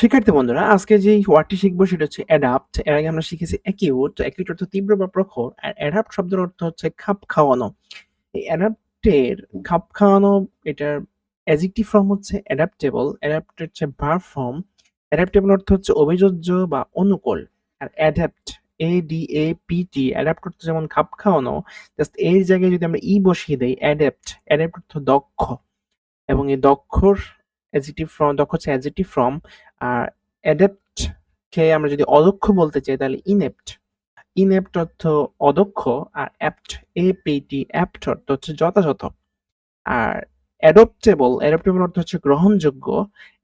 শিক্ষার্থী বন্ধুরা, আজকে যে ওয়ার্ডটি শিখবো সেটা হচ্ছে অ্যাডাপ্ট। এর আগে আমরা শিখেছি অ্যাকিউট। অ্যাকিউট অর্থ তীব্র বা প্রখর, আর অ্যাডাপ্ট শব্দের অর্থ হচ্ছে খাপ খাওয়ানো। এই অ্যাডাপ্টের খাপ খাওয়ানো, এটার অ্যাডজেক্টিভ ফর্ম হচ্ছে অ্যাডাপ্টেবল। অ্যাডাপ্ট হচ্ছে ভার্ব ফর্ম। অ্যাডাপ্টেবল অর্থ হচ্ছে অভিযোজ্য বা অনুকূল। আর অ্যাডাপ্ট, ADAPT, অ্যাডাপ্ট অর্থ যেমন খাপ খাওয়ানো, জাস্ট এর জায়গায় যদি আমরা বসিয়ে দেই অ্যাডাপ্ট, অ্যাডাপ্ট অর্থ দক্ষ। এবং এই দক্ষর অ্যাডজেক্টিভ ফর্ম, দক্ষ হচ্ছে অ্যাডজেক্টিভ ফর্ম। আর অ্যাডাপ্ট কে আমরা যদি অদক্ষ বলতে চাই তাহলে ইনএপ্ট। ইনএপ্ট অর্থ অদক্ষ। আর অ্যাপ্ট, APT, অ্যাপ্ট অর্থ হচ্ছে যথাযথ। আর অ্যাডপ্টেবল, অ্যাডপ্টেবল অর্থ হচ্ছে গ্রহণযোগ্য।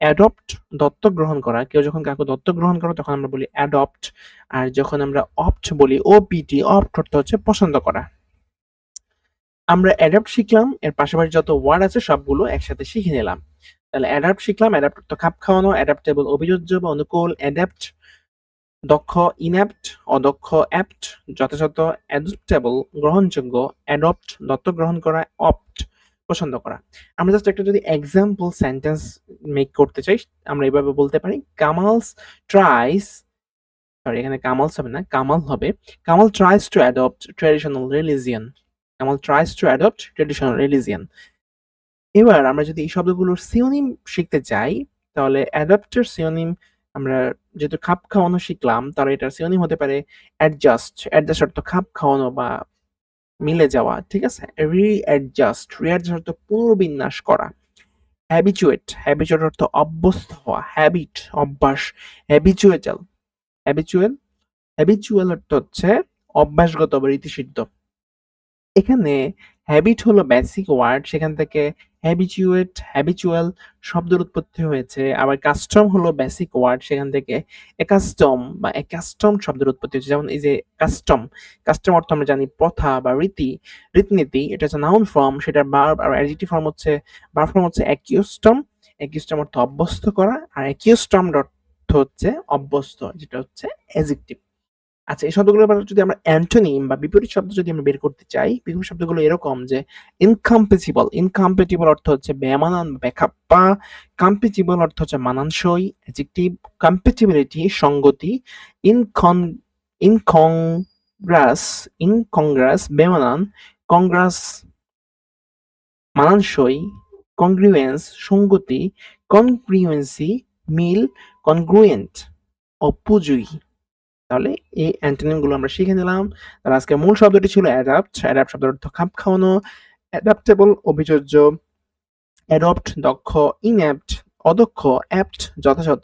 অ্যাডপ্ট দত্তক গ্রহণ করা, কেউ যখন কাউকে দত্তক গ্রহণ করে তখন আমরা বলি অ্যাডপ্ট। আর যখন আমরা অপ্ট বলি, OPT, অপ্ট অর্থ হচ্ছে পছন্দ করা। আমরা অ্যাডাপ্ট শিখলাম, এর পাশাপাশি যত ওয়ার্ড আছে সবগুলো একসাথে শিখে নিলাম। তাহলে অ্যাডাপ্ট শিখলাম, অ্যাডাপ্ট অর্থ খাপ খাওয়ানো, অ্যাডাপ্টেবল অভিযোজ্য বা অনুকূল, অ্যাডাপ্ট দক্ষ, ইনঅ্যাপ্ট অদক্ষ, অ্যাপ্ট যথাযথ, অ্যাডপ্টেবল গ্রহণযোগ্য, অ্যাডপ্ট দত্তক গ্রহণ করা, অপ্ট পছন্দ করা। আমরা জাস্ট একটা যদি এক্সাম্পল সেন্টেন্স মেক করতে চাই, আমরা এভাবে বলতে পারি, কামালস ট্রাইস, সরি এখানে কামালস হবে না, কামাল হবে। Kamal tries to adopt traditional religion. Kamal tries to adopt traditional religion. এবার আমরা যদি এই শব্দগুলোর সিনোনিম শিখতে চাই, তাহলে অ্যাডাপ্টের সিনোনিম আমরা যেহেতু খাপ খাওয়ানো শিখলাম, তাহলে এটার সিনোনিম হতে পারে অ্যাডজাস্ট। অ্যাডজাস্ট অর্থ খাপ খাওয়ানো বা মিলে যাওয়া, ঠিক আছে। রিঅ্যাডজাস্ট, রিঅ্যাডজাস্ট অর্থ পুনর্বিন্যাস করা। হ্যাবিচুয়েট, হ্যাবিচুয়েট অর্থ অভ্যস্ত হওয়া। হ্যাবিট অভ্যাস। হ্যাবিচুয়েটাল, হ্যাবিচুয়াল, হ্যাবিচুয়াল অর্থ হচ্ছে অভ্যাসগত বা রীতিসিদ্ধ। এখানে হ্যাবিট হলো বেসিক ওয়ার্ড, সেখান থেকে হ্যাবিচুয়েট, হ্যাবিচুয়াল শব্দের উৎপত্তি হয়েছে। আবার কাস্টম হলো বেসিক ওয়ার্ড, সেখান থেকে একাস্টম বা একাস্টম শব্দের উৎপত্তি হয়েছে। যেমন এই যে কাস্টম, কাস্টম অর্থ আমরা জানি প্রথা বা রীতি, রীতিনীতি। এটা হচ্ছে নাউন ফর্ম, সেটার ভার্ব আর অ্যাডজেক্টিভ ফর্ম হচ্ছে, ভার্ব ফর্ম হচ্ছে অ্যাকিউস্টম। অ্যাকিউস্টম অর্থ অভ্যস্ত করা, আর অ্যাকিউস্টম অর্থ হচ্ছে অভ্যস্ত, যেটা হচ্ছে অ্যাডজেক্টিভ। আচ্ছা, এই শব্দগুলোর ব্যাপারে যদি আমরা অ্যান্টোনিম বা বিপরীত শব্দ যদি আমরা বের করতে চাই, বিপরীত শব্দগুলো এরকম যে ইনকম্পেটিবল। ইনকম্পেটিবল অর্থ হচ্ছে বেমানান, বেখাপ্পা। কম্পেটিবল অর্থ হচ্ছে মানানসই, অ্যাডজেক্টিভ। কম্পেটিবিলিটি সঙ্গতি। ইনকন ইনকংগ্রাস, ইনকংগ্রাস বেমানান। কংগ্রাস মানানসই। কংগ্রুয়েন্স সঙ্গতি। কনগ্রুয়েন্সি মিল। কনগ্রুয়েন্ট অপুজয়ী। তাহলে এই অ্যান্টোনিম গুলো আমরা শিখে নিলাম। তাহলে আজকে মূল শব্দটি ছিল অ্যাডাপ্ট। অ্যাডাপ্ট শব্দের অর্থ খাপ খাওয়ানো। অ্যাডাপ্টেবল অভিযোজ্য। অ্যাডপ্ট দক্ষ। ইনঅ্যাপ্ট অদক্ষ। অ্যাপ্ট যথাযথ।